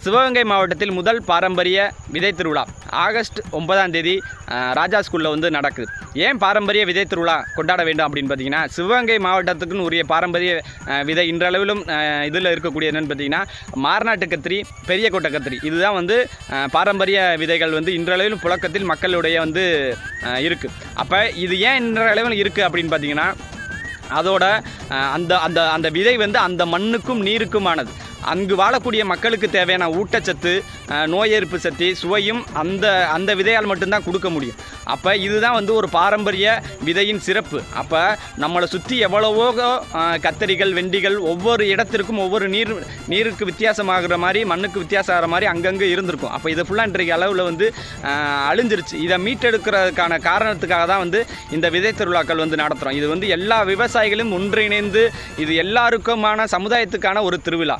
சிவகங்கை மாவட்டத்தில் முதல் பாரம்பரிய விதை திருவிழா ஆகஸ்ட் 9ஆம் தேதி ராஜா ஸ்கூலில் வந்து நடக்குது. ஏன் பாரம்பரிய விதை திருவிழா கொண்டாட வேண்டும் அப்படின்னு பார்த்தீங்கன்னா, சிவகங்கை மாவட்டத்துக்குன்னு உரிய பாரம்பரிய விதை இன்றளவிலும் இதில் இருக்கக்கூடிய என்னென்னு பார்த்தீங்கன்னா, மார்நாட்டு கத்திரி, பெரிய கொட்டை கத்திரி, இதுதான் வந்து பாரம்பரிய விதைகள் வந்து இன்றளவிலும் புழக்கத்தில் மக்களுடைய வந்து இருக்குது. அப்போ இது ஏன் இன்றளவில் இருக்குது அப்படின்னு பார்த்தீங்கன்னா, அதோட அந்த அந்த அந்த விதை வந்து அந்த மண்ணுக்கும் நீருக்குமானது. அங்கு வாழக்கூடிய மக்களுக்கு தேவையான ஊட்டச்சத்து, நோய் எதிர்ப்பு சக்தி, சுவையும் அந்த அந்த விதையால் மட்டும்தான் கொடுக்க முடியும். அப்போ இதுதான் வந்து ஒரு பாரம்பரிய விதையின் சிறப்பு. அப்போ நம்மளை சுற்றி எவ்வளவோ கத்தரிகள், வெண்டிகள் ஒவ்வொரு இடத்திற்கும் ஒவ்வொரு நீருக்கு வித்தியாசமாகிற மாதிரி, மண்ணுக்கு வித்தியாசம் ஆகிற மாதிரி அங்கங்கே இருந்திருக்கும். அப்போ இதை ஃபுல்லாக இன்றைக்கு அளவில் வந்து அழிஞ்சிருச்சு. இதை மீட்டெடுக்கிறதுக்கான காரணத்துக்காக தான் வந்து இந்த விதை திருவிழாக்கள் வந்து நடத்துகிறோம். இது வந்து எல்லா விவசாயிகளும் ஒன்றிணைந்து இது எல்லாருக்குமான சமுதாயத்துக்கான ஒரு திருவிழா.